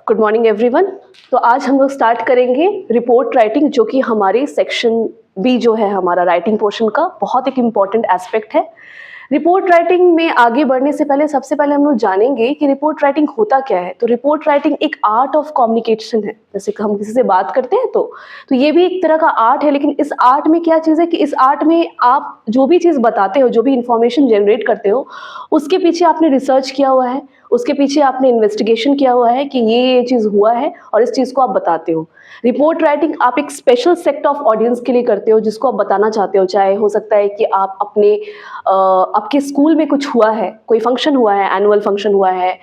Good morning everyone. तो आज हम लोग स्टार्ट करेंगे रिपोर्ट राइटिंग, जो कि हमारे सेक्शन बी जो है हमारा राइटिंग पोर्शन का बहुत एक इम्पॉर्टेंट एस्पेक्ट है। रिपोर्ट राइटिंग में आगे बढ़ने से पहले सबसे पहले हम लोग जानेंगे कि रिपोर्ट राइटिंग होता क्या है। तो रिपोर्ट राइटिंग एक आर्ट ऑफ कम्युनिकेशन है। जैसे कि हम किसी से बात करते हैं तो ये भी एक तरह का आर्ट है। लेकिन इस आर्ट में क्या चीज़ है कि इस आर्ट में आप जो भी चीज़ बताते हो, जो भी इंफॉर्मेशन जनरेट करते हो, उसके पीछे आपने रिसर्च किया हुआ है, उसके पीछे आपने इन्वेस्टिगेशन किया हुआ है कि ये चीज़ हुआ है और इस चीज़ को आप बताते हो। रिपोर्ट राइटिंग आप एक स्पेशल सेक्ट ऑफ ऑडियंस के लिए करते हो, जिसको आप बताना चाहते हो। चाहे हो सकता है कि आप अपने आपके स्कूल में कुछ हुआ है, कोई फंक्शन हुआ है, एनुअल फंक्शन हुआ है,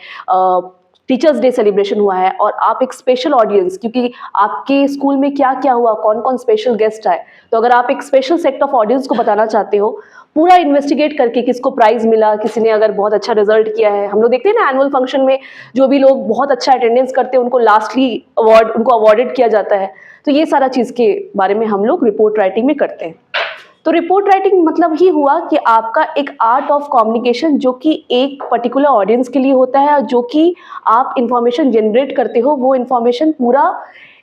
टीचर्स डे सेलिब्रेशन हुआ है, और आप एक स्पेशल ऑडियंस, क्योंकि आपके स्कूल में क्या क्या हुआ, कौन कौन स्पेशल गेस्ट आए, तो अगर आप एक स्पेशल सेक्ट ऑफ ऑडियंस को बताना चाहते हो, पूरा इन्वेस्टिगेट करके किसको प्राइज मिला, किसी ने अगर बहुत अच्छा रिजल्ट किया है। हम लोग देखते हैं ना एनुअल फंक्शन में जो भी लोग बहुत अच्छा अटेंडेंस करते हैं उनको लास्टली उनको अवॉर्डेड किया जाता है। तो ये सारा चीज़ के बारे में हम लोग रिपोर्ट राइटिंग में करते हैं। तो रिपोर्ट राइटिंग मतलब ही हुआ कि आपका एक आर्ट ऑफ कम्युनिकेशन जो कि एक पर्टिकुलर ऑडियंस के लिए होता है, और जो कि आप इंफॉर्मेशन जनरेट करते हो वो इंफॉर्मेशन पूरा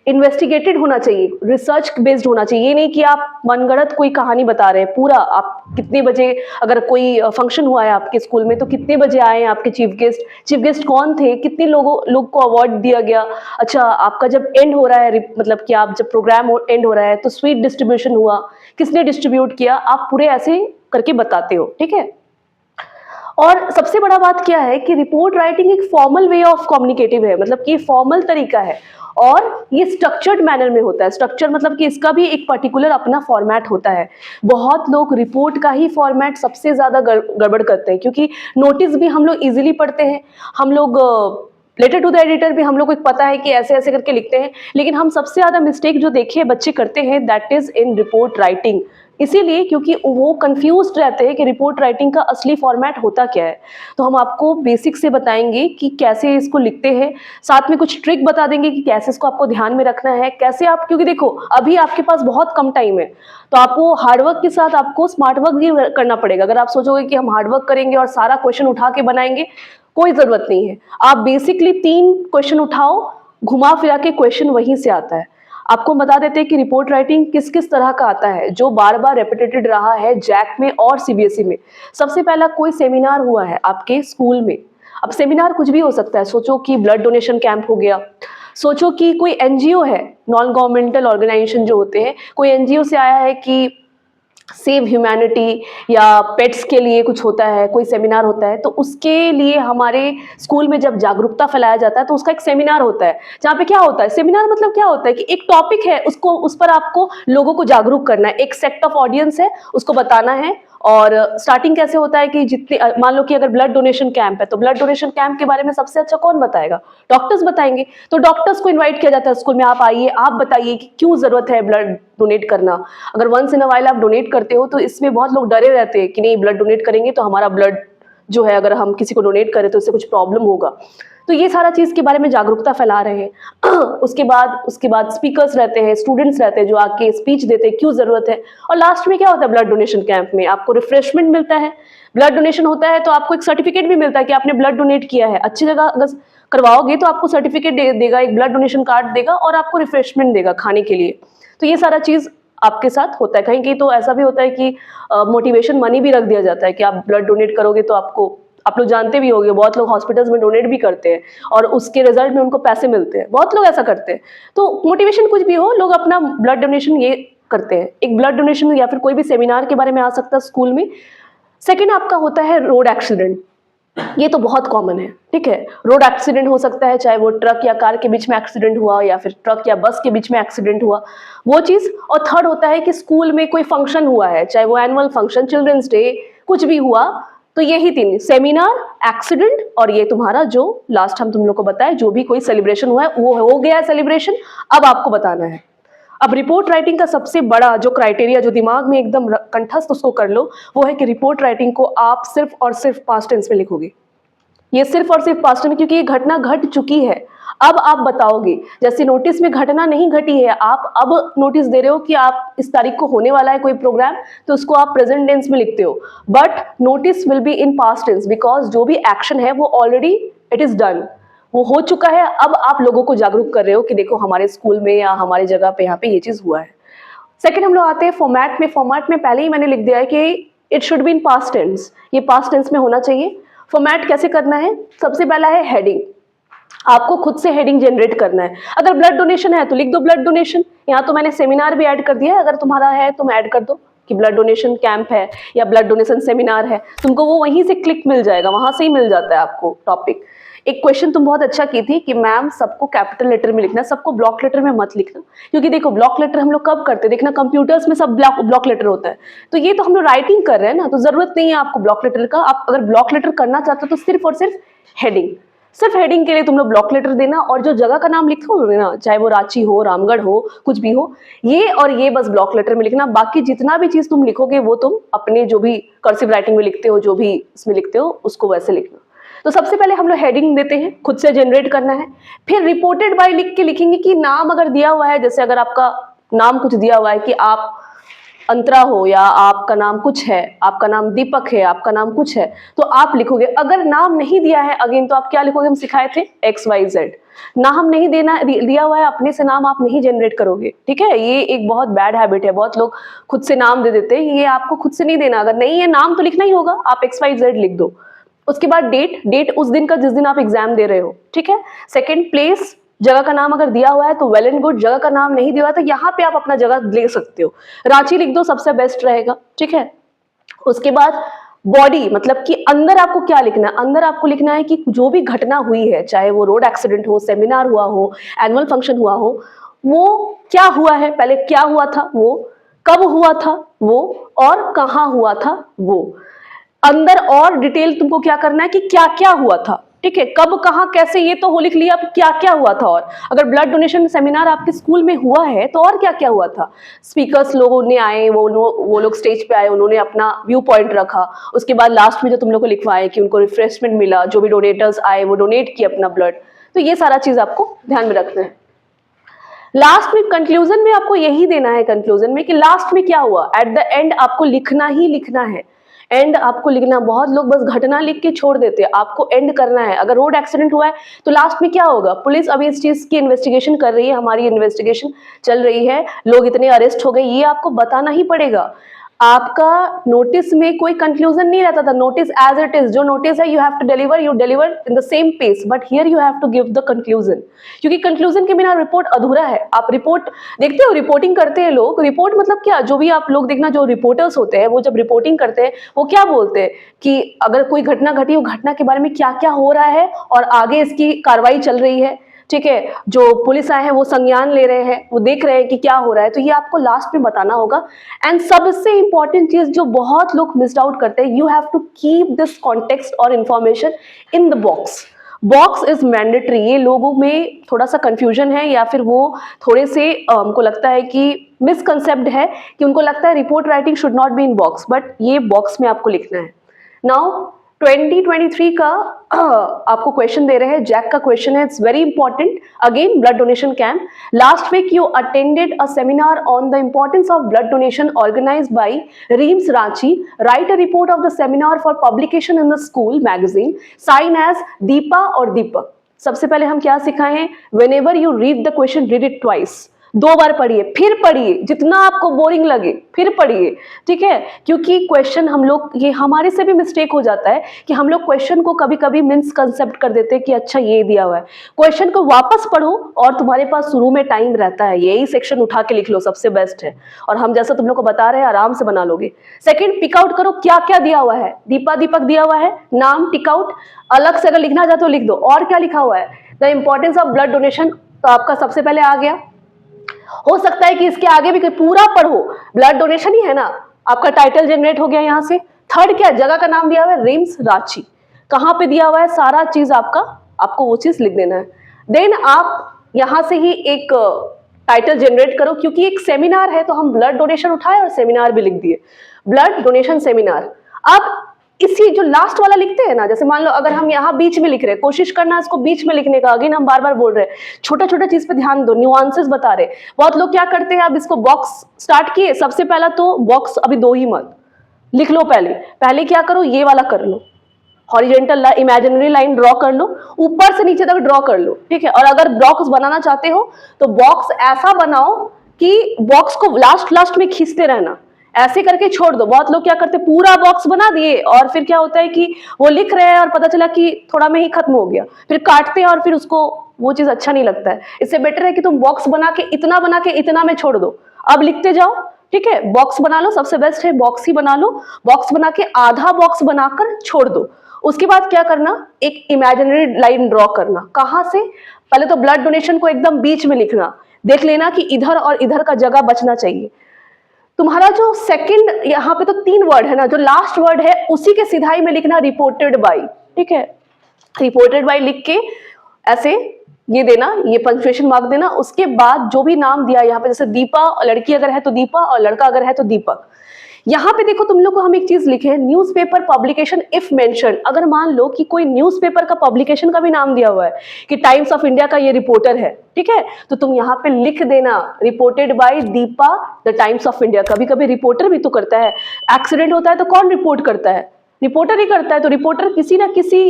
इन्वेस्टिगेटेड होना चाहिए, रिसर्च बेस्ड होना चाहिए। ये नहीं कि आप मनगढ़ंत कोई कहानी बता रहे हैं। पूरा आप कितने बजे, अगर कोई फंक्शन हुआ है आपके स्कूल में, तो कितने बजे आए हैं आपके चीफ गेस्ट कौन थे, कितने लोग को अवार्ड दिया गया। अच्छा, आपका जब एंड हो रहा है, मतलब कि आप जब प्रोग्राम एंड हो रहा है तो स्वीट डिस्ट्रीब्यूशन हुआ, किसने डिस्ट्रीब्यूट किया, आप पूरे ऐसे करके बताते हो। ठीक है। और सबसे बड़ा बात क्या है कि रिपोर्ट राइटिंग एक फॉर्मल वे ऑफ कम्युनिकेटिव है, मतलब कि फॉर्मल तरीका है और ये स्ट्रक्चर्ड मैनर में होता है। स्ट्रक्चर मतलब कि इसका भी एक पर्टिकुलर अपना फॉर्मेट होता है। बहुत लोग रिपोर्ट का ही फॉर्मेट सबसे ज़्यादा गड़बड़ करते हैं, क्योंकि नोटिस भी हम लोग इजीली पढ़ते हैं, हम लोग लेटर टू द एडिटर भी हम लोग को पता है कि ऐसे ऐसे करके लिखते हैं, लेकिन हम सबसे ज़्यादा मिस्टेक जो देखे बच्चे करते हैं that is in report writing. इसीलिए क्योंकि वो कंफ्यूज्ड रहते हैं कि रिपोर्ट राइटिंग का असली फॉर्मेट होता क्या है। तो हम आपको बेसिक से बताएंगे कि कैसे इसको लिखते हैं, साथ में कुछ ट्रिक बता देंगे कि कैसे इसको आपको ध्यान में रखना है, कैसे आप, क्योंकि देखो अभी आपके पास बहुत कम टाइम है, तो आपको हार्डवर्क के साथ आपको स्मार्ट वर्क भी करना पड़ेगा। अगर आप सोचोगे कि हम हार्डवर्क करेंगे और सारा क्वेश्चन उठा के बनाएंगे, कोई ज़रूरत नहीं है। आप बेसिकली 3 क्वेश्चन उठाओ, घुमा फिरा के क्वेश्चन वहीं से आता है। आपको बता देते हैं कि रिपोर्ट राइटिंग किस किस तरह का आता है, जो बार बार रेपिटेटेड रहा है जैक में और सीबीएसई में। सबसे पहला कोई सेमिनार हुआ है आपके स्कूल में। अब सेमिनार कुछ भी हो सकता है। सोचो कि ब्लड डोनेशन कैंप हो गया, सोचो कि कोई एनजीओ है, नॉन गवर्नमेंटल ऑर्गेनाइजेशन जो होते हैं, कोई एनजीओ से आया है कि सेव ह्यूमैनिटी, या पेट्स के लिए कुछ होता है, कोई सेमिनार होता है, तो उसके लिए हमारे स्कूल में जब जागरूकता फैलाया जाता है तो उसका एक सेमिनार होता है, जहाँ पे क्या होता है, सेमिनार मतलब क्या होता है कि एक टॉपिक है, उसको उस पर आपको लोगों को जागरूक करना है, एक सेक्ट ऑफ ऑडियंस है, उसको बताना है। और स्टार्टिंग कैसे होता है कि जितने, मान लो कि अगर ब्लड डोनेशन कैंप है, तो ब्लड डोनेशन कैंप के बारे में सबसे अच्छा कौन बताएगा? डॉक्टर्स बताएंगे। तो डॉक्टर्स को इनवाइट किया जाता है स्कूल में, आप आइए, आप बताइए कि क्यों जरूरत है ब्लड डोनेट करना। अगर वंस इन अ वाइल आप डोनेट करते हो तो इसमें बहुत लोग डरे रहते हैं कि नहीं, ब्लड डोनेट करेंगे तो हमारा ब्लड जो है, अगर हम किसी को डोनेट करें तो उससे कुछ प्रॉब्लम होगा। तो ये सारा चीज़ के बारे में जागरूकता फैला रहे हैं। उसके बाद स्पीकर्स रहते हैं, स्टूडेंट्स रहते हैं जो आके स्पीच देते हैं, क्यों ज़रूरत है। और लास्ट में क्या होता है ब्लड डोनेशन कैंप में? आपको रिफ्रेशमेंट मिलता है। ब्लड डोनेशन होता है तो आपको एक सर्टिफिकेट भी मिलता है कि आपने ब्लड डोनेट किया है। अच्छी जगह अगर करवाओगे तो आपको सर्टिफिकेट देगा, एक ब्लड डोनेशन कार्ड देगा और आपको रिफ्रेशमेंट देगा खाने के लिए। तो ये सारा चीज़ आपके साथ होता है। कहीं कहीं तो ऐसा भी होता है कि मोटिवेशन मनी भी रख दिया जाता है कि आप ब्लड डोनेट करोगे तो आपको, आप लोग जानते भी होंगे, बहुत लोग हॉस्पिटल्स में डोनेट भी करते हैं और उसके रिजल्ट में उनको पैसे मिलते हैं। बहुत लोग ऐसा करते हैं। तो मोटिवेशन कुछ भी हो, लोग अपना ब्लड डोनेशन ये करते हैं। एक ब्लड डोनेशन या फिर कोई भी सेमिनार के बारे में आ सकता है स्कूल में। सेकेंड आपका होता है रोड एक्सीडेंट। ये तो बहुत कॉमन है। ठीक है, रोड एक्सीडेंट हो सकता है, चाहे वो ट्रक या कार के बीच में एक्सीडेंट हुआ या फिर ट्रक या बस के बीच में एक्सीडेंट हुआ, वो चीज़। और थर्ड होता है कि स्कूल में कोई फंक्शन हुआ है, चाहे वो एनुअल फंक्शन, चिल्ड्रंस डे, कुछ भी हुआ। तो यही 3, सेमिनार, एक्सीडेंट और ये तुम्हारा जो लास्ट हम तुम लोग को बताए, जो भी कोई सेलिब्रेशन हुआ है, वो हो गया है सेलिब्रेशन, अब आपको बताना है। अब रिपोर्ट राइटिंग का सबसे बड़ा जो क्राइटेरिया, जो दिमाग में एकदम कंठस्थ उसको कर लो, वो है कि रिपोर्ट राइटिंग को आप सिर्फ और सिर्फ पास्ट टेंस में लिखोगे। ये सिर्फ और सिर्फ पास्ट टेंस, क्योंकि ये घटना घट चुकी है। अब आप बताओगे, जैसे नोटिस में घटना नहीं घटी है, आप अब नोटिस दे रहे हो कि आप इस तारीख को होने वाला है कोई प्रोग्राम, तो उसको आप प्रेजेंट टेंस में लिखते हो। But notice will be in past tense, because जो भी एक्शन है वो ऑलरेडी इट इज डन। वो हो चुका है, अब आप लोगों को जागरूक कर रहे हो कि देखो हमारे स्कूल में या हमारी जगह पे यहाँ पे ये चीज हुआ है। सेकंड हम लोग आते हैं फॉर्मेट में। फॉर्मेट में पहले ही मैंने लिख दिया है कि it should be in past tense, ये पास्ट टेंस में होना चाहिए। फॉर्मेट कैसे करना है? सबसे पहला है हेडिंग, आपको खुद से हेडिंग जनरेट करना है। अगर ब्लड डोनेशन है तो लिख दो ब्लड डोनेशन, यहाँ तो मैंने सेमिनार भी ऐड कर दिया है, अगर तुम्हारा है तुम ऐड कर दो कि ब्लड डोनेशन कैंप है या ब्लड डोनेशन सेमिनार है, तुमको वो वहीं से क्लिक मिल जाएगा, वहां से ही मिल जाता है आपको टॉपिक। एक क्वेश्चन तुम बहुत अच्छा की थी कि मैम सबको कैपिटल लेटर में लिखना, सबको ब्लॉक लेटर में मत लिखना, क्योंकि देखो ब्लॉक लेटर हम लोग कब करते हैं, देखना कंप्यूटर्स में सब ब्लॉक लेटर होता है, तो ये तो हम लोग राइटिंग कर रहे हैं ना, तो जरूरत नहीं है आपको ब्लॉक लेटर का। आप अगर ब्लॉक लेटर करना चाहते हो तो सिर्फ और सिर्फ हेडिंग, सिर्फ हेडिंग के लिए तुम लोग ब्लॉक लेटर देना, और जो जगह का नाम लिखोगे ना, चाहे वो रांची हो, रामगढ़ हो, कुछ भी हो, ये और ये बस ब्लॉक लेटर में लिखना। बाकी जितना भी चीज तुम लिखोगे वो तुम अपने जो भी कर्सिव राइटिंग में लिखते हो, जो भी इसमें लिखते हो उसको वैसे लिखना। तो सबसे पहले हम लोग हेडिंग देते हैं, खुद से जनरेट करना है। फिर रिपोर्टेड बाय लिख के लिखेंगे कि नाम अगर दिया हुआ है, जैसे अगर आपका नाम कुछ दिया हुआ है कि आप अंतरा हो या आपका नाम कुछ है, आपका नाम दीपक है, आपका नाम कुछ है, तो आप लिखोगे। अगर नाम नहीं दिया है अगेन तो आप क्या लिखोगे? हम सिखाए थे XYZ। नाम नहीं देना दिया हुआ है, अपने से नाम आप नहीं जनरेट करोगे, ठीक है? ये एक बहुत बैड हैबिट है, बहुत लोग खुद से नाम दे देते हैं, ये आपको खुद से नहीं देना। अगर नहीं है नाम तो लिखना ही होगा, आप XYZ लिख दो। उसके बाद डेट उस दिन का जिस दिन आप एग्जाम दे रहे हो, ठीक है? सेकंड प्लेस, जगह का नाम अगर दिया हुआ है तो वेल एंड गुड, जगह का नाम नहीं दिया हुआ है तो यहाँ पे आप अपना जगह ले सकते हो, रांची लिख दो, सबसे बेस्ट रहेगा, ठीक है? उसके बाद बॉडी, मतलब कि अंदर आपको क्या लिखना है? अंदर आपको लिखना है कि जो भी घटना हुई है, चाहे वो रोड एक्सीडेंट हो, सेमिनार हुआ हो, एनुअल फंक्शन हुआ हो, वो क्या हुआ है, पहले क्या हुआ था, वो कब हुआ था वो, और कहाँ हुआ था वो। अंदर और डिटेल तुमको क्या करना है कि क्या क्या हुआ था, ठीक है? कब कहाँ कैसे ये तो हो लिख लिया, अब क्या क्या हुआ था। और अगर ब्लड डोनेशन सेमिनार आपके स्कूल में हुआ है तो और क्या क्या हुआ था। स्पीकर्स लोगों ने आए, वो लोग स्टेज पे आए, उन्होंने अपना व्यू पॉइंट रखा। उसके बाद लास्ट में जो तुम लोग को लिखवाए कि उनको रिफ्रेशमेंट मिला, जो भी डोनेटर्स आए वो डोनेट किए अपना ब्लड, तो ये सारा चीज आपको ध्यान में रखना है। लास्ट में कंक्लूजन में आपको यही देना है, कंक्लूजन में कि लास्ट में क्या हुआ, एट द एंड आपको लिखना ही लिखना है। एंड आपको लिखना, बहुत लोग बस घटना लिख के छोड़ देते हैं, आपको एंड करना है। अगर रोड एक्सीडेंट हुआ है तो लास्ट में क्या होगा? पुलिस अभी इस चीज की इन्वेस्टिगेशन कर रही है, हमारी इन्वेस्टिगेशन चल रही है, लोग इतने अरेस्ट हो गए, ये आपको बताना ही पड़ेगा। आपका नोटिस में कोई कंक्लूजन नहीं रहता था, नोटिस एज इट इज, जो नोटिस है you have to deliver, you deliver in the same pace, but here you have to give the conclusion, क्योंकि कंक्लूजन के बिना रिपोर्ट अधूरा है। आप रिपोर्ट देखते हो, रिपोर्टिंग करते हैं लोग, रिपोर्ट मतलब क्या, जो भी आप लोग देखना, जो रिपोर्टर्स होते हैं वो जब रिपोर्टिंग करते हैं वो क्या बोलते हैं कि अगर कोई घटना घटी, वो घटना के बारे में क्या क्या हो रहा है और आगे इसकी कार्रवाई चल रही है, ठीक है? जो पुलिस आए हैं वो संज्ञान ले रहे हैं, वो देख रहे हैं कि क्या हो रहा है, तो ये आपको लास्ट में बताना होगा। एंड सबसे इंपॉर्टेंट चीज जो बहुत लोग मिस आउट करते हैं, you have to keep this context और information in the box. Box is mandatory. ये लोगों में थोड़ा सा कंफ्यूजन है, या फिर वो थोड़े से हमको लगता है कि मिसकंसेप्ट है कि उनको लगता है report writing should not be in box, but ये बॉक्स में आपको लिखना है। नाउ 2023 का आपको क्वेश्चन दे रहे हैं, जैक का क्वेश्चन है, it's very important. Again blood donation camp, last week you attended a seminar on the importance of blood donation organised by RIMS Ranchi, write a report of the seminar for publication in the school magazine, sign as Deepa और दीपक। सबसे पहले हम क्या सिखाए हैं? Whenever you read the question, read it twice, 2 बार पढ़िए, फिर पढ़िए, जितना आपको बोरिंग लगे फिर पढ़िए, ठीक है? क्योंकि क्वेश्चन हम लोग, ये हमारे से भी मिस्टेक हो जाता है कि हम लोग क्वेश्चन को कभी कभी मिसकंसेप्ट कर देते हैं कि अच्छा ये दिया हुआ है। क्वेश्चन को वापस पढ़ो और तुम्हारे पास शुरू में टाइम रहता है, यही सेक्शन उठा के लिख लो, सबसे बेस्ट है। और हम जैसा तुम लोग को बता रहे हैं आराम से बना लोगे। सेकंड, पिक आउट करो क्या क्या दिया हुआ है। दीपा दीपक दिया हुआ है, नाम टिक आउट, अलग से अगर लिखना चाहते हो लिख दो। और क्या लिखा हुआ है? The importance of blood donation, तो आपका सबसे पहले आ गया। हो सकता है कि इसके आगे भी पूरा पढ़ो, ब्लड डोनेशन ही है ना, आपका टाइटल जनरेट हो गया यहाँ से। थर्ड क्या, जगह का नाम दिया हुआ है रिम्स रांची, कहाँ पे दिया हुआ है, सारा चीज आपको वो चीज लिख देना है। देन आप यहाँ से ही एक टाइटल जनरेट करो, क्योंकि एक सेमिनार है तो हम ब्लड डोनेशन उठाए और सेमिनार भी लिख दिए, ब्लड डोनेशन सेमिनार। अब इसी जो लास्ट वाला लिखते हैं ना, जैसे मान लो अगर हम यहाँ बीच में लिख रहे हैं, कोशिश करना इसको बीच में लिखने का। अगेन हम बार बार बोल रहे हैं, छोटा छोटा चीज पे ध्यान दो, न्यूआंसेस बता रहे। बहुत लोग क्या करते हैं, अब इसको बॉक्स स्टार्ट किए, सबसे पहला तो बॉक्स अभी 2 ही मत लिख लो, पहले क्या करो, ये वाला कर लो, हॉरिजेंटल इमेजिनरी लाइन ड्रॉ कर लो, ऊपर से नीचे तक ड्रॉ कर लो, ठीक है। और अगर बॉक्स बनाना चाहते हो तो बॉक्स ऐसा बनाओ कि बॉक्स को लास्ट लास्ट में खींचते रहना, ऐसे करके छोड़ दो। बहुत लोग क्या करते हैं, पूरा बॉक्स बना दिए और फिर क्या होता है कि वो लिख रहे हैं और पता चला कि थोड़ा में ही खत्म हो गया, फिर काटते हैं और फिर उसको वो चीज अच्छा नहीं लगता है। इससे बेटर है कि तुम बॉक्स बना के इतना में छोड़ दो, अब लिखते जाओ, ठीक है। बॉक्स बना लो, सबसे बेस्ट है बॉक्स ही बना लो। बॉक्स बना के आधा बॉक्स बनाकर छोड़ दो। उसके बाद क्या करना, एक इमेजिनरी लाइन ड्रॉ करना। कहां से, पहले तो ब्लड डोनेशन को एकदम बीच में लिखना, देख लेना कि इधर और इधर का जगह बचना चाहिए। तुम्हारा जो सेकंड, यहाँ पे तो 3 वर्ड है ना, जो लास्ट वर्ड है उसी के सिधाई में लिखना रिपोर्टेड बाय, ठीक है। रिपोर्टेड बाय लिख के ऐसे ये देना, ये पंक्चुएशन मार्क देना। उसके बाद जो भी नाम दिया यहाँ पे, जैसे दीपा, लड़की अगर है तो दीपा और लड़का अगर है तो दीपक। यहाँ पे देखो तुम लोग को हम एक चीज लिखे हैं, न्यूज़पेपर पब्लिकेशन इफ मेंशन। अगर मान लो कि कोई न्यूज़पेपर का पब्लिकेशन का भी नाम दिया हुआ है कि टाइम्स ऑफ इंडिया का ये रिपोर्टर है, ठीक है, तो तुम यहाँ पे लिख देना reported by Deepa the times of India. कभी कभी रिपोर्टर भी तो करता है, एक्सीडेंट होता है तो कौन रिपोर्ट करता है, रिपोर्टर ही करता है। तो रिपोर्टर किसी ना किसी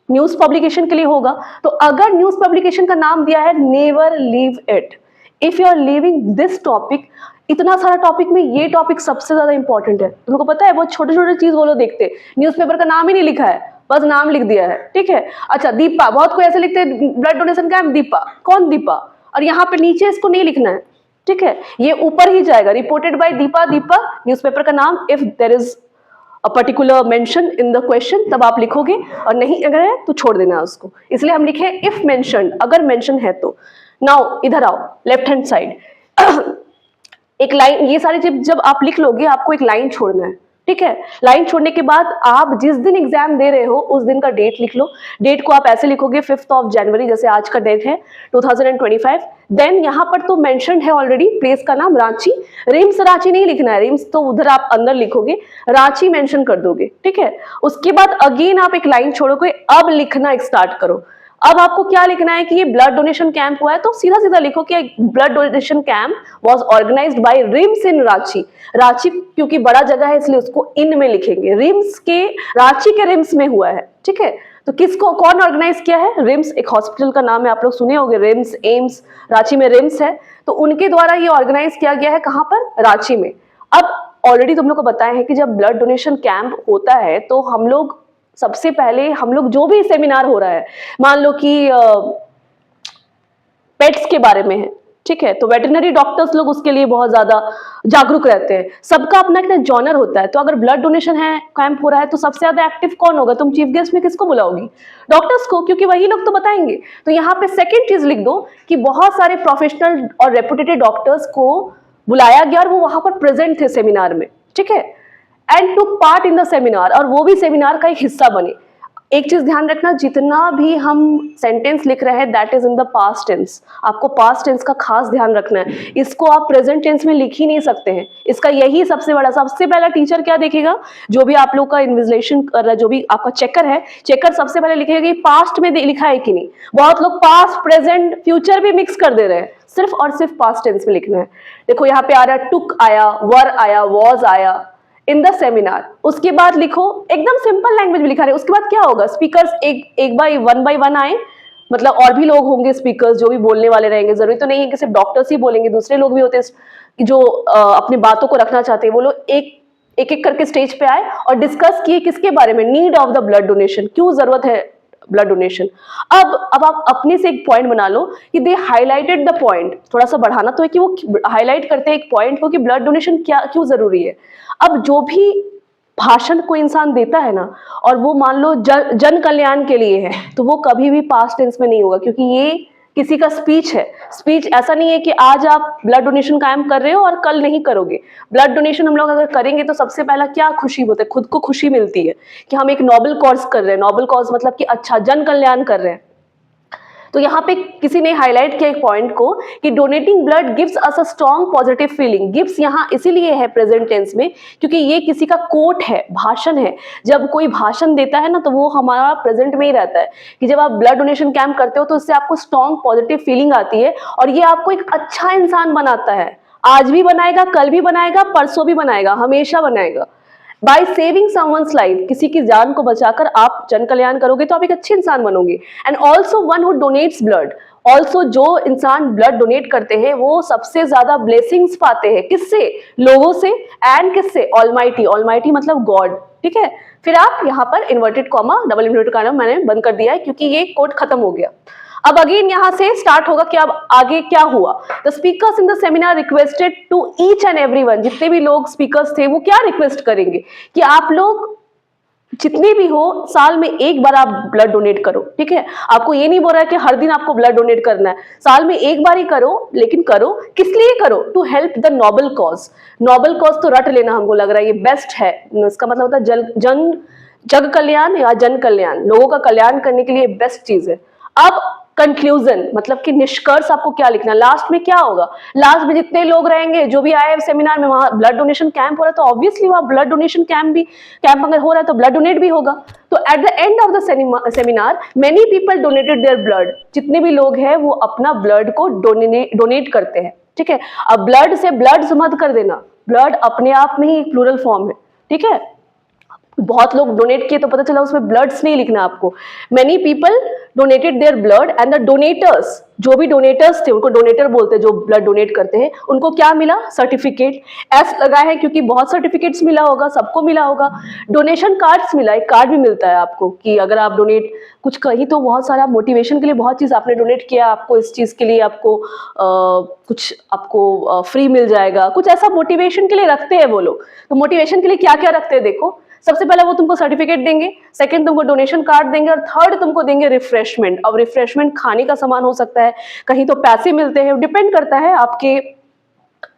न्यूज पब्लिकेशन के लिए होगा। तो अगर न्यूज पब्लिकेशन का नाम दिया है never leave it, if you are living this topic, इतना सारा टॉपिक में ये टॉपिक सबसे ज्यादा इंपॉर्टेंट है। तुमको पता है बहुत छोटे छोटे चीज वो लोग देखते हैं, न्यूज़पेपर का नाम ही नहीं लिखा है, बस नाम लिख दिया है, ठीक है। अच्छा दीपा, बहुत कोई ऐसे लिखते हैं ब्लड डोनेशन कैंप दीपा, कौन दीपा, और यहाँ पे नीचे इसको नहीं लिखना है, ठीक है, ये ऊपर ही जाएगा reported by Deepa, Deepa newspaper का नाम। If there is a particular mention in the question तब आप लिखोगे, और नहीं अगर है तो छोड़ देना उसको। इसलिए हम लिखे इफ मेंशन, अगर मेंशन है तो। नाउ इधर आओ, लेफ्ट हैंड साइड एक लाइन, ये सारी चीज जब आप लिख लोगे आपको एक लाइन छोड़ना है, ठीक है। लाइन छोड़ने के बाद आप जिस दिन एग्जाम दे रहे हो उस दिन का डेट लिख लो। डेट को आप ऐसे लिखोगे 5 जनवरी, जैसे आज का डेट है 2025। देन यहाँ पर तो मेंशन है ऑलरेडी प्लेस का नाम रांची, रिम्स रांची नहीं लिखना है, रिम्स तो उधर आप अंदर लिखोगे, रांची मेंशन कर दोगे, ठीक है। उसके बाद अगेन आप एक लाइन छोड़ोगे, अब लिखना स्टार्ट करो। अब आपको क्या लिखना है कि ये ब्लड डोनेशन कैंप हुआ है, तो सीधा सीधा लिखो कि blood donation camp was organised by RIMS in Ranchi. Ranchi क्योंकि बड़ा जगह है इसलिए उसको इन में लिखेंगे, रिम्स के, रांची के रिम्स में हुआ है, ठीक है। तो किसको, कौन ऑर्गेनाइज किया है, रिम्स एक हॉस्पिटल का नाम है, आप लोग सुने होंगे रिम्स, एम्स, रांची में रिम्स है, तो उनके द्वारा ये ऑर्गेनाइज किया गया है। कहां पर, रांची में। अब ऑलरेडी तुम लोग को बताया है कि जब ब्लड डोनेशन कैंप होता है तो हम लोग सबसे पहले, हम लोग जो भी सेमिनार हो रहा है, मान लो कि पेट्स के बारे में है, ठीक है, तो वेटरनरी डॉक्टर्स लोग उसके लिए बहुत ज्यादा जागरूक रहते हैं। सबका अपना एक जॉनर होता है, तो अगर ब्लड डोनेशन है कैंप हो रहा है तो सबसे ज्यादा एक्टिव कौन होगा, तुम चीफ गेस्ट में किसको बुलाओगी, डॉक्टर्स को, क्योंकि वही लोग तो बताएंगे। तो यहाँ पे सेकेंड चीज लिख दो कि बहुत सारे प्रोफेशनल और रेपुटेड डॉक्टर्स को बुलाया गया और वो वहां पर प्रेजेंट थे सेमिनार में, ठीक है, and took part in the seminar, और वो भी सेमिनार का एक हिस्सा बने। एक चीज ध्यान रखना, जितना भी हम सेंटेंस लिख रहे हैं that is in the past tense, आपको पास्ट टेंस का खास ध्यान रखना है। इसको आप प्रेजेंट टेंस में लिख ही नहीं सकते हैं, इसका यही सबसे बड़ा, सबसे पहला टीचर क्या देखेगा, जो भी आप लोग का इन्विजिलेशन कर रहा है, जो भी आपका चेकर है, चेकर सबसे पहले लिखेगा कि पास्ट में लिखा है कि नहीं। बहुत लोग पास्ट, प्रेजेंट, फ्यूचर भी मिक्स कर दे रहे हैं, सिर्फ और सिर्फ पास्ट टेंस में लिखना है। देखो यहाँ पे आ रहा है टुक आया, वर आया, वॉज आया इन द सेमिनार। उसके बाद लिखो, एकदम सिंपल लैंग्वेज में लिखा है। उसके बाद क्या होगा, स्पीकर्स एक बाय वन आए, मतलब और भी लोग होंगे स्पीकर्स जो भी बोलने वाले रहेंगे। जरूरी तो नहीं है कि सिर्फ डॉक्टर्स ही बोलेंगे, दूसरे लोग भी होते हैं जो अपनी बातों को रखना चाहते हैं। वो लोग एक एक करके स्टेज पे आए और डिस्कस किए किसके बारे में, need of the blood donation, क्यों जरूरत है ब्लड डोनेशन। अब आप अपने से एक पॉइंट बना लो कि दे हाईलाइटेड द पॉइंट, थोड़ा सा बढ़ाना तो है कि वो हाईलाइट करते हैं एक पॉइंट को कि ब्लड डोनेशन क्या, क्यों जरूरी है। अब जो भी भाषण कोई इंसान देता है ना, और वो मान लो जन कल्याण के लिए है, तो वो कभी भी पास्ट टेंस में नहीं होगा, क्योंकि ये किसी का स्पीच है। स्पीच ऐसा नहीं है कि आज आप ब्लड डोनेशन कैंप कर रहे हो और कल नहीं करोगे। ब्लड डोनेशन हम लोग अगर करेंगे तो सबसे पहला क्या खुशी होता है, खुद को खुशी मिलती है कि हम एक नोबल कॉज कर रहे हैं। नोबल कॉज मतलब कि अच्छा जन कल्याण कर रहे हैं। तो यहाँ पे किसी ने हाईलाइट किया एक पॉइंट को कि donating blood gives us a strong positive feeling. Gives यहाँ इसीलिए है प्रेजेंट टेंस में क्योंकि ये किसी का कोट है, भाषण है। जब कोई भाषण देता है ना तो वो हमारा प्रेजेंट में ही रहता है कि जब आप ब्लड डोनेशन कैंप करते हो तो इससे आपको स्ट्रॉन्ग पॉजिटिव फीलिंग आती है और ये आपको एक अच्छा इंसान बनाता है। आज भी बनाएगा, कल भी बनाएगा, परसों भी बनाएगा, हमेशा बनाएगा। बाय सेविंग समवन्स लाइफ, किसी की जान को बचाकर आप जन कल्याण करोगे तो आप एक अच्छे इंसान बनोगे। And also one who donates blood, also जो इंसान ब्लड डोनेट करते हैं वो सबसे ज्यादा ब्लेसिंग्स पाते हैं, किससे? लोगों से। एंड किससे? ऑलमाइटी, ऑलमाइटी मतलब गॉड, ठीक है। फिर आप यहाँ पर inverted comma, double inverted comma मैंने बंद कर दिया है क्योंकि ये कोड खत्म हो गया। अब अगेन यहाँ से स्टार्ट होगा कि अब आगे क्या हुआ। The speakers in the seminar requested to each and everyone, जितने भी लोग स्पीकर्स थे वो क्या रिक्वेस्ट करेंगे कि आप लोग जितने भी हो साल में एक बार आप ब्लड डोनेट करो, ठीक है। आपको ये नहीं बोल रहा है कि हर दिन आपको ब्लड डोनेट करना है, साल में एक बार ही करो, लेकिन करो किस लिए करो? To help the noble cause. Noble cause तो रट लेना, हमको लग रहा है ये बेस्ट है, इसका मतलब होता है जग कल्याण या जन कल्याण, लोगों का कल्याण करने के लिए बेस्ट चीज है। अब कंक्लूजन मतलब कि निष्कर्ष आपको क्या लिखना है, लास्ट में क्या होगा? लास्ट में जितने लोग रहेंगे, जो भी आए सेमिनार में, वहां ब्लड डोनेशन कैंप हो रहा है तो ऑब्वियसली वहां ब्लड डोनेशन कैंप अगर हो रहा है तो ब्लड डोनेट भी होगा। तो at the end of the seminar many people donated their blood, जितने भी लोग हैं वो अपना ब्लड को डोनेट करते हैं, ठीक है। अब ब्लड से ब्लड्स मत कर देना, ब्लड अपने आप में ही एक प्लूरल फॉर्म है, ठीक है। बहुत लोग डोनेट किए तो पता चला उसमें ब्लड्स नहीं लिखना आपको। Many people donated their blood and the donators, जो भी डोनेटर्स थे उनको डोनेटर बोलते हैं, जो ब्लड डोनेट करते हैं, उनको क्या मिला? सर्टिफिकेट। एस लगा है क्योंकि बहुत सर्टिफिकेट्स मिला होगा, सबको मिला होगा। डोनेशन कार्ड्स मिला, एक कार्ड भी मिलता है आपको कि अगर आप डोनेट कुछ कहीं तो बहुत सारा मोटिवेशन के लिए बहुत चीज आपने डोनेट किया, आपको इस चीज के लिए आपको कुछ आपको फ्री मिल जाएगा, कुछ ऐसा मोटिवेशन के लिए रखते हैं वो लोग। तो मोटिवेशन के लिए क्या क्या रखते हैं देखो, सबसे पहले वो तुमको सर्टिफिकेट देंगे, सेकंड तुमको डोनेशन कार्ड देंगे, और थर्ड तुमको देंगे रिफ्रेशमेंट। अब रिफ्रेशमेंट खाने का सामान हो सकता है, कहीं तो पैसे मिलते हैं, डिपेंड करता है आपके,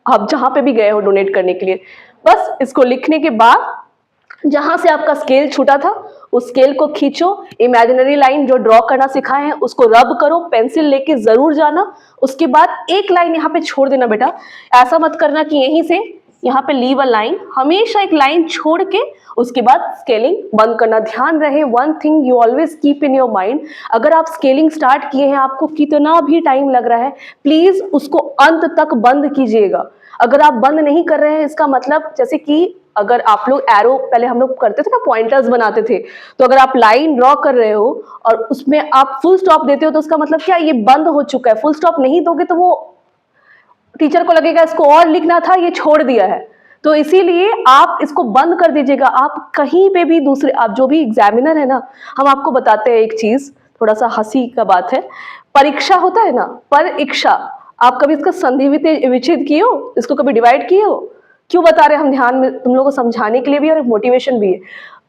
आप जहां पे भी गए हो डोनेट करने के लिए। बस इसको लिखने के बाद जहां से आपका स्केल छूटा था उस स्केल को खींचो, इमेजिनरी लाइन जो ड्रॉ करना सिखाए हैं उसको रब करो, पेंसिल लेके जरूर जाना। उसके बाद एक लाइन यहाँ पे छोड़ देना बेटा, ऐसा मत करना कि यहीं से यहाँ पे लीव अ लाइन, हमेशा एक लाइन छोड़ के उसके बाद स्केलिंग बंद करना। ध्यान रहे, one thing you always keep in your mind, अगर आप स्केलिंग स्टार्ट किए हैं, आपको कितना भी टाइम लग रहा है, प्लीज उसको अंत तक बंद कीजिएगा। अगर आप बंद नहीं कर रहे हैं, इसका मतलब जैसे कि अगर आप लोग एरो, पहले हम लोग करते थे ना, पॉइंटर्स बनाते थे, तो अगर आप लाइन ड्रॉ कर रहे हो और उसमें आप फुल स्टॉप देते हो तो उसका मतलब क्या, ये बंद हो चुका है। फुल स्टॉप नहीं दोगे तो वो टीचर को लगेगा इसको और लिखना था, ये छोड़ दिया है। तो इसीलिए आप इसको बंद कर दीजिएगा। आप कहीं पे भी दूसरे, आप जो भी एग्जामिनर है ना, हम आपको बताते हैं एक चीज, थोड़ा सा हंसी का बात है, परीक्षा होता है ना, परीक्षा, आप कभी इसका संधि विच्छेद किए हो? इसको कभी डिवाइड किए हो? क्यों बता रहे हम ध्यान में, तुम लोगों को समझाने के लिए भी और मोटिवेशन भी है।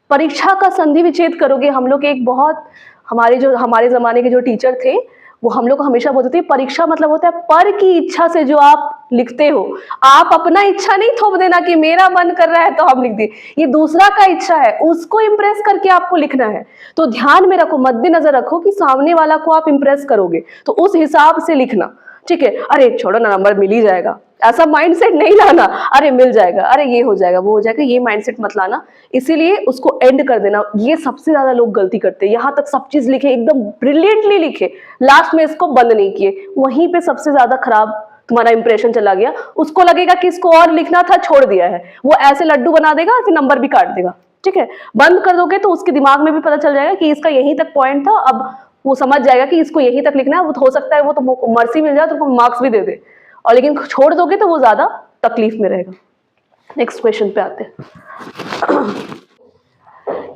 परीक्षा का संधि विच्छेद करोगे, हम लोग एक बहुत, हमारे जमाने के जो टीचर थे वो हम लोग को हमेशा बोलते थे परीक्षा मतलब होता है पर की इच्छा से जो आप लिखते हो। आप अपना इच्छा नहीं थोप देना कि मेरा मन कर रहा है तो हम लिख दिए, ये दूसरा का इच्छा है, उसको इंप्रेस करके आपको लिखना है। तो ध्यान में रखो, मद्देनजर रखो कि सामने वाला को आप इंप्रेस करोगे तो उस हिसाब से लिखना, ठीक है। अरे छोड़ो ना, नंबर मिल ही जाएगा, ऐसा माइंडसेट नहीं लाना, अरे मिल जाएगा, अरे ये हो जाएगा, वो हो जाएगा, ये माइंडसेट मत लाना। इसीलिए उसको एंड कर देना। ये सबसे ज्यादा लोग गलती करते हैं, यहाँ तक सब चीज लिखे, एकदम ब्रिलियंटली लिखे, लास्ट में इसको बंद नहीं किए, वहीं पे सबसे ज्यादा खराब तुम्हारा इंप्रेशन चला गया। उसको लगेगा कि इसको और लिखना था, छोड़ दिया है, वो ऐसे लड्डू बना देगा और फिर नंबर भी काट देगा, ठीक है। बंद कर दोगे तो उसके दिमाग में भी पता चल जाएगा कि इसका यहीं तक पॉइंट था, अब वो समझ जाएगा कि इसको यहीं तक लिखना है। वो हो सकता है वो तो मर्सी मिल जाए तो मार्क्स भी दे दे, और लेकिन छोड़ दोगे तो वो ज्यादा तकलीफ में रहेगा। नेक्स्ट क्वेश्चन पे आते हैं।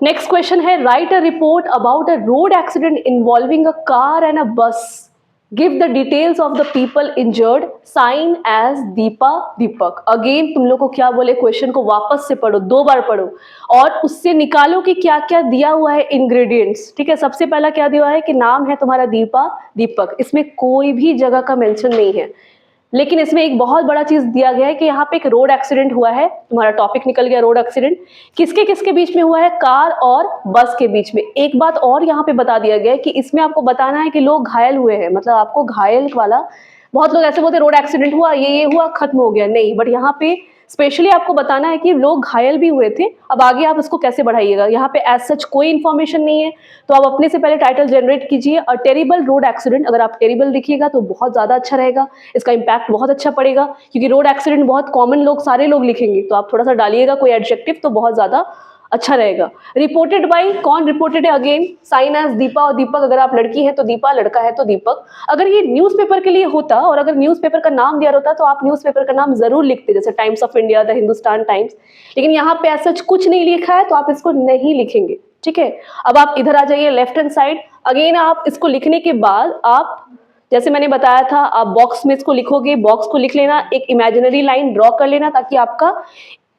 नेक्स्ट क्वेश्चन है, write a report about a road accident involving a car and a bus, give the details of the people injured, sign as Deepa Deepak. Again तुम लोग को क्या बोले, क्वेश्चन को वापस से पढ़ो, 2 बार पढ़ो और उससे निकालो कि क्या क्या दिया हुआ है इंग्रेडिएंट्स, ठीक है। सबसे पहला क्या दिया हुआ है कि नाम है तुम्हारा दीपा दीपक, इसमें कोई भी जगह का मेंशन नहीं है, लेकिन इसमें एक बहुत बड़ा चीज दिया गया है कि यहाँ पे एक रोड एक्सीडेंट हुआ है। तुम्हारा टॉपिक निकल गया रोड एक्सीडेंट, किसके किसके बीच में हुआ है, कार और बस के बीच में। एक बात और यहाँ पे बता दिया गया है कि इसमें आपको बताना है कि लोग घायल हुए हैं, मतलब आपको घायल वाला, बहुत लोग ऐसे बोलते रोड एक्सीडेंट हुआ, ये हुआ, खत्म हो गया, नहीं, बट यहाँ पे स्पेशली आपको बताना है कि लोग घायल भी हुए थे, अब आगे आप इसको कैसे बढ़ाइएगा। यहाँ पे एज सच कोई इन्फॉर्मेशन नहीं है, तो आप अपने से पहले टाइटल जनरेट कीजिए। अ टेरिबल रोड एक्सीडेंट, अगर आप टेरिबल लिखिएगा तो बहुत ज़्यादा अच्छा रहेगा, इसका इम्पैक्ट बहुत अच्छा पड़ेगा, क्योंकि रोड एक्सीडेंट बहुत कॉमन लोग सारे लोग लिखेंगे, तो आप थोड़ा सा डालिएगा कोई एडजेक्टिव तो बहुत ज़्यादा अच्छा रहेगा। रिपोर्टेड बाय, कौन रिपोर्टेड है, अगेन साइन एज दीपा और दीपक, अगर आप लड़की हैं तो दीपा, लड़का है तो दीपक। अगर ये न्यूज़पेपर के लिए होता और अगर न्यूज़पेपर का नाम दिया होता तो आप न्यूज़पेपर का नाम जरूर लिखते, जैसे times of India, the Hindustan times, लेकिन यहाँ पे ऐसा कुछ नहीं लिखा है तो आप इसको नहीं लिखेंगे, ठीक है। अब आप इधर आ जाइए लेफ्ट हैंड साइड, अगेन आप इसको लिखने के बाद आप जैसे मैंने बताया था, आप बॉक्स में इसको लिखोगे, बॉक्स को लिख लेना, एक इमेजिनरी लाइन ड्रॉ कर लेना ताकि आपका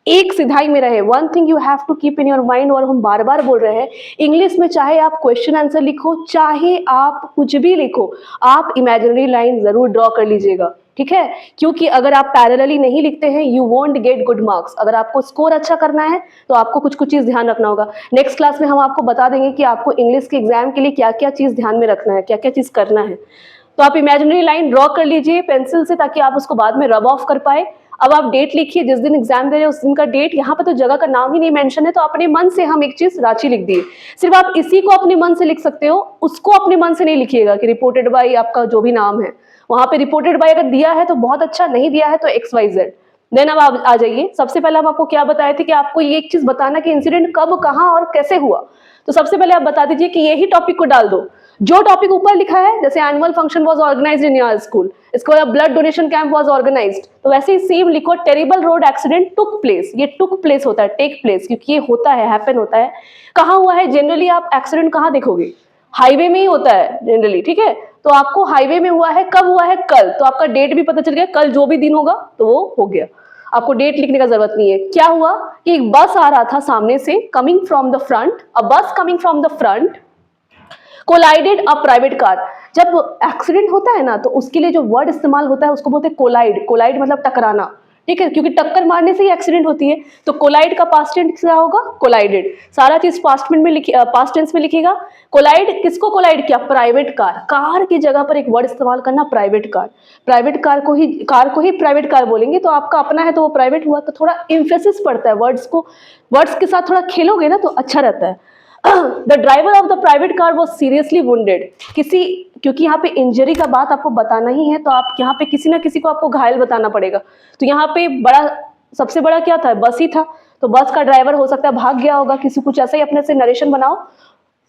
एक सिधाई में रहे। One thing you have to keep in your mind, और हम बार बार बोल रहे हैं, इंग्लिश में चाहे आप क्वेश्चन आंसर लिखो, चाहे आप कुछ भी लिखो, आप इमेजिनरी लाइन जरूर ड्रॉ कर लीजिएगा, ठीक है। क्योंकि अगर आप पैरेलली नहीं लिखते हैं, you won't get good marks. अगर आपको स्कोर अच्छा करना है तो आपको कुछ कुछ चीज ध्यान रखना होगा। नेक्स्ट क्लास में हम आपको बता देंगे कि आपको इंग्लिश के एग्जाम के लिए क्या क्या चीज ध्यान में रखना है, क्या क्या चीज करना है। तो आप इमेजिनरी लाइन ड्रॉ कर लीजिए पेंसिल से, ताकि आप उसको बाद में रब ऑफ कर पाए। अब आप डेट लिखिए, जिस दिन एग्जाम दे रहे हैं उस दिन का डेट। यहाँ पे तो जगह का नाम ही नहीं मेंशन है, तो अपने मन से हम एक चीज रांची लिख दिए। सिर्फ आप इसी को अपने मन से लिख सकते हो, उसको अपने मन से नहीं लिखिएगा कि रिपोर्टेड बाय आपका जो भी नाम है वहां पे रिपोर्टेड बाय अगर दिया है तो बहुत अच्छा, नहीं दिया है तो XYZ। देन अब आप आ जाइए, सबसे पहले हम आपको क्या बताए थे कि आपको ये एक चीज बताना कि इंसिडेंट कब, कहाँ और कैसे हुआ। तो सबसे पहले आप बता दीजिए कि यही टॉपिक को डाल दो, जो टॉपिक ऊपर लिखा है, जैसे annual function was organised in your school, इसको blood donation camp was organised, तो वैसे ही सेम लिखो terrible road accident took place. ये टुक प्लेस होता है, टेक प्लेस, क्योंकि ये होता है, हैपन होता है। कहाँ हुआ है, जनरली आप एक्सीडेंट कहाँ देखोगे, हाईवे में ही होता है जनरली, ठीक है। तो आपको हाईवे में हुआ है, कब हुआ है, कल, तो आपका डेट भी पता चल गया, कल जो भी दिन होगा तो वो हो गया, आपको डेट लिखने का जरूरत नहीं है। क्या हुआ कि एक बस आ रहा था सामने से, कमिंग फ्रॉम द फ्रंट, अ बस coming from the front collided a private car. जब एक्सीडेंट होता है ना तो उसके लिए जो वर्ड इस्तेमाल होता है उसको बोलते हैं कोलाइड। कोलाइड मतलब टकराना, ठीक है, क्योंकि टक्कर मारने से ही एक्सीडेंट होती है। तो कोलाइड का पास्ट टेंस क्या होगा, कोलाइडेड। सारा चीज पास्ट टेंस में लिखिएगा। कोलाइड, किसको कोलाइड किया, प्राइवेट कार। कार की जगह पर एक वर्ड इस्तेमाल करना, प्राइवेट कार। प्राइवेट कार को ही प्राइवेट कार बोलेंगे, तो आपका अपना है तो वो प्राइवेट हुआ, तो थोड़ा इम्फेसिस पड़ता है वर्ड्स के साथ थोड़ा खेलोगे ना तो अच्छा रहता है। The driver of the private car was seriously wounded. क्योंकि यहाँ पे इंजरी का बात आपको बताना ही है, तो आप यहाँ पे किसी ना किसी को आपको घायल बताना पड़ेगा। तो यहाँ पे सबसे बड़ा क्या था, बस ही था। तो बस का ड्राइवर हो सकता है भाग गया होगा, किसी कुछ ऐसा ही अपने से नरेशन बनाओ।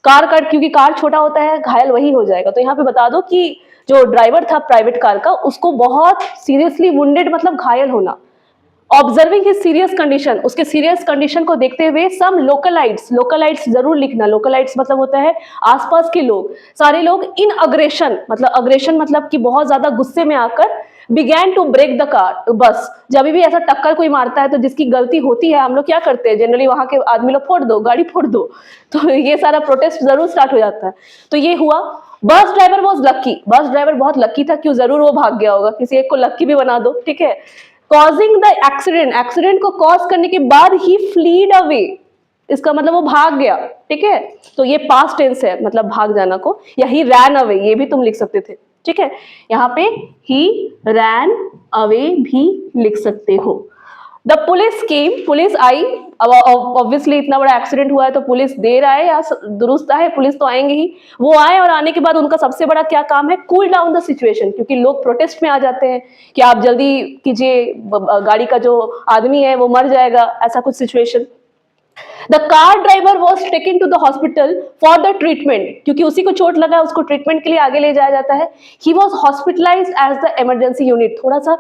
क्योंकि कार छोटा होता है, घायल वही हो जाएगा। तो यहाँ पे बता दो कि जो ड्राइवर था प्राइवेट कार का, उसको बहुत सीरियसली वुंडेड मतलब घायल होना। ऑब्जर्विंग हिज सीरियस कंडीशन, उसके सीरियस कंडीशन को देखते हुए सम लोकलाइट्स जरूर लिखना। लोकलाइट्स मतलब होता है आसपास के लोग, सारे लोग इन अग्रेशन मतलब कि बहुत ज्यादा गुस्से में आकर began to break the car bus. जब भी ऐसा टक्कर कोई मारता है तो जिसकी गलती होती है, हम लोग क्या करते हैं जनरली, वहां के आदमी लोग फोड़ दो, गाड़ी फोड़ दो, तो ये सारा प्रोटेस्ट जरूर स्टार्ट हो जाता है। तो ये हुआ। Bus driver was lucky, bus driver बहुत लक्की था, क्यों, जरूर वो भाग गया होगा, किसी एक को लक्की भी बना दो, ठीक है। कॉजिंग द एक्सीडेंट को कॉज करने के बाद ही फ्लीड अवे, इसका मतलब वो भाग गया, ठीक है। तो ये पास्ट टेंस है, मतलब भाग जाना को, या ही रैन अवे, ये भी तुम लिख सकते थे, ठीक है। यहाँ पे ही रैन अवे भी लिख सकते हो। द पुलिस केम, पुलिस आई। अब ऑब्वियसली इतना बड़ा एक्सीडेंट हुआ है तो पुलिस देर आए या दुरुस्त आए, पुलिस तो आएंगे ही। वो आए और आने के बाद उनका सबसे बड़ा क्या काम है, कूल डाउन द सिचुएशन, क्योंकि लोग प्रोटेस्ट में आ जाते हैं कि आप जल्दी कीजिए, गाड़ी का जो आदमी है वो मर जाएगा, ऐसा कुछ सिचुएशन। The car driver was taken to the hospital for the treatment, क्योंकि उसी को चोट लगा, उसको ट्रीटमेंट के लिए आगे ले जाया जाता है। He was hospitalised as the emergency unit. थोड़ा सा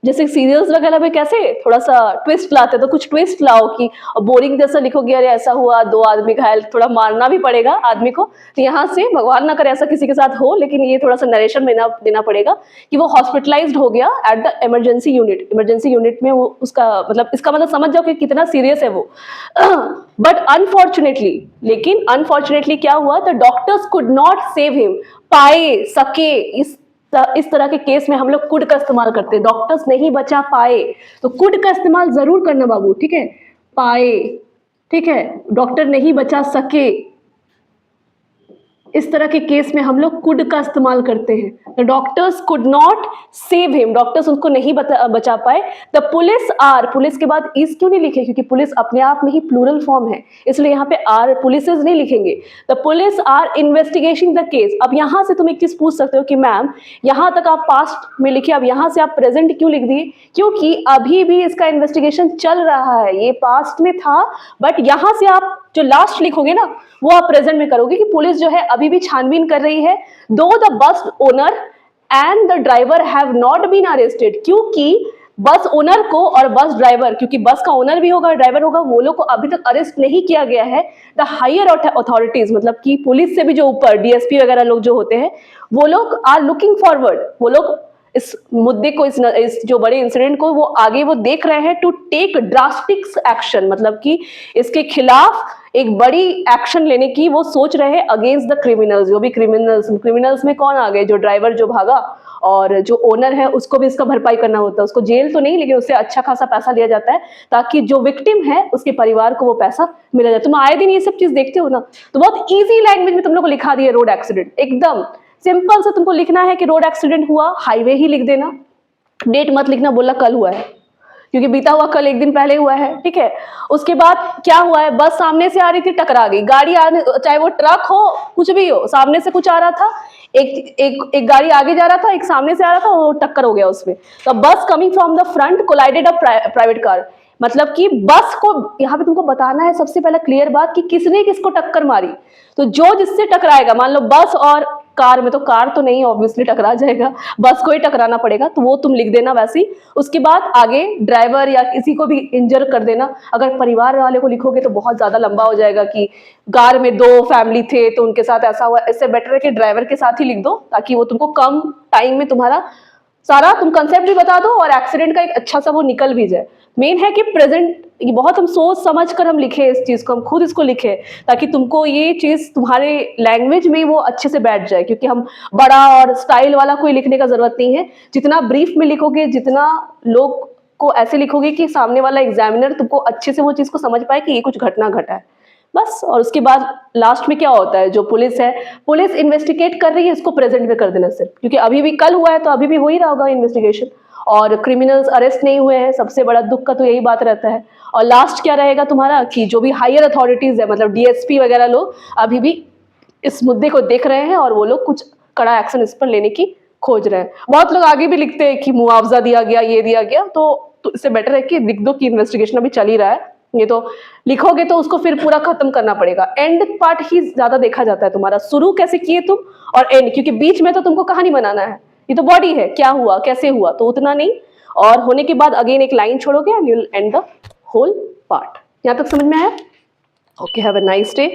जैसे सीरियल्स वगैरह में कैसे थोड़ा सा ट्विस्ट लाते, तो कुछ ट्विस्ट लाओ कि बोरिंग जैसा लिखोगे, अरे ऐसा हुआ, 2 आदमी घायल, थोड़ा मारना भी पड़ेगा आदमी को। तो यहाँ से भगवान ना करे ऐसा किसी के साथ हो, लेकिन ये थोड़ा सा नरेशन देना पड़ेगा कि वो हॉस्पिटलाइज्ड हो गया at the emergency unit. Emergency unit में वो उसका मतलब, इसका मतलब समझ जाओ कि कितना सीरियस है वो। बट अनफॉर्चुनेटली, लेकिन अनफॉर्चुनेटली क्या हुआ, the doctors could not save him, पाए सके। इस तरह के केस में हम लोग कुड का इस्तेमाल करते हैं, डॉक्टर्स नहीं बचा पाए, तो कुड का इस्तेमाल जरूर करना बाबू, ठीक है। पाए, ठीक है, डॉक्टर नहीं बचा सके, इस तरह के केस में हम लोग कुड का इस्तेमाल करते हैं। The doctors could not save him, doctors उसको नहीं बचा पाए। द पुलिस आर, पुलिस के बाद इज क्यों नहीं लिखे, क्योंकि पुलिस अपने आप में ही प्लूरल फॉर्म है, इसलिए यहाँ पे आर पुलिसेस नहीं लिखेंगे। The police are investigating the case. अब यहाँ से तुम एक चीज पूछ सकते हो कि मैम यहाँ तक आप पास्ट में लिखे, अब यहाँ से आप प्रेजेंट क्यों लिख दिए? क्योंकि अभी भी इसका इन्वेस्टिगेशन चल रहा है, ये पास्ट में था, बट यहाँ से आप जो लास्ट लिखोगे ना वो आप प्रेजेंट में करोगे कि पुलिस जो है अभी भी छानबीन कर रही है। दो the bus owner and the driver have not been arrested, क्योंकि बस ओनर को और बस ड्राइवर, क्योंकि बस का ओनर भी होगा ड्राइवर होगा, वो लोग को अभी तक अरेस्ट नहीं किया गया है। द हायर अथॉरिटीज, मतलब कि पुलिस से भी जो ऊपर डीएसपी वगैरह लोग जो होते हैं वो लोग आर लुकिंग फॉरवर्ड, वो लोग इस मुद्दे को, इस जो बड़े इंसिडेंट को वो आगे वो देख रहे हैं टू टेक ड्रास्टिक एक्शन, मतलब कि इसके खिलाफ एक बड़ी एक्शन लेने की वो सोच रहे हैं अगेंस्ट द क्रिमिनल्स। जो भी क्रिमिनल्स में कौन आ गए? जो ड्राइवर जो भागा और जो ओनर है उसको भी इसका भरपाई करना होता है, उसको जेल तो नहीं लेकिन उससे अच्छा खासा पैसा लिया जाता है ताकि जो विक्टिम है उसके परिवार को वो पैसा मिला जाए। तुम आए दिन ये सब चीज देखते हो ना, तो बहुत ईजी लैंग्वेज में तुम लोग को लिखा दिया रोड एक्सीडेंट, एकदम सिंपल से तुमको लिखना है कि रोड एक्सीडेंट हुआ, हाईवे ही लिख देना, डेट मत लिखना बोला कल हुआ है, क्योंकि बीता हुआ कल एक दिन पहले हुआ है, ठीक है। उसके बाद क्या हुआ है, बस सामने से आ रही थी, टकरा गई गाड़ी, आने चाहे वो ट्रक हो कुछ भी हो, सामने से कुछ आ रहा था, एक गाड़ी आगे जा रहा था, एक सामने से आ रहा था, वो टक्कर हो गया उसमें। तो बस coming from the front collided a private car, मतलब कि बस को यहाँ पे तुमको बताना है सबसे पहले क्लियर बात कि किसने किसको टक्कर मारी। तो जो जिससे टकराएगा, मान लो बस और कार में, तो कार तो नहीं ऑब्वियसली टकरा जाएगा, बस को ही टकराना पड़ेगा, तो वो तुम लिख देना वैसे ही। उसके बाद आगे ड्राइवर या किसी को भी इंजर कर देना। अगर परिवार वाले को लिखोगे तो बहुत ज्यादा लंबा हो जाएगा कि कार में 2 फैमिली थे तो उनके साथ ऐसा हुआ, इससे बेटर है कि ड्राइवर के साथ ही लिख दो ताकि वो तुमको कम टाइम में तुम्हारा सारा तुम कंसेप्ट भी बता दो और एक्सीडेंट का एक अच्छा सा वो निकल भी जाए। मेन है कि प्रेजेंट बहुत हम सोच समझ कर हम लिखे इस चीज को, हम खुद इसको लिखे ताकि तुमको ये चीज तुम्हारे लैंग्वेज में वो अच्छे से बैठ जाए, क्योंकि हम बड़ा और स्टाइल वाला कोई लिखने का जरूरत नहीं है। जितना ब्रीफ में लिखोगे, जितना लोग को ऐसे लिखोगे कि सामने वाला एग्जामिनर तुमको अच्छे से वो चीज को समझ पाए कि ये कुछ घटना घटा है, बस। और उसके बाद लास्ट में क्या होता है, जो पुलिस है, पुलिस इन्वेस्टिगेट कर रही है, इसको प्रेजेंट में कर देना सिर्फ, क्योंकि अभी भी कल हुआ है तो अभी भी हो ही रहा होगा इन्वेस्टिगेशन, और क्रिमिनल्स अरेस्ट नहीं हुए हैं, सबसे बड़ा दुख का तो यही बात रहता है। और लास्ट क्या रहेगा तुम्हारा कि जो भी हायर अथॉरिटीज है, मतलब डीएसपी वगैरह लोग अभी भी इस मुद्दे को देख रहे हैं और वो लोग कुछ कड़ा एक्शन इस पर लेने की खोज रहे हैं। बहुत लोग आगे भी लिखते हैं कि मुआवजा दिया गया, ये दिया गया, तो इससे बेटर है कि लिख दो कि इन्वेस्टिगेशन अभी चल ही रहा है। ये तो लिखोगे तो उसको फिर पूरा खत्म करना पड़ेगा। एंड पार्ट ही ज्यादा देखा जाता है तुम्हारा, शुरू कैसे किए तुम और एंड, क्योंकि बीच में तो तुमको कहानी बनाना है, ये तो बॉडी है, क्या हुआ कैसे हुआ, तो उतना नहीं। और होने के बाद अगेन एक लाइन छोड़ोगे and you will end the whole part. यहाँ तक समझ में आया? Okay, have a nice day.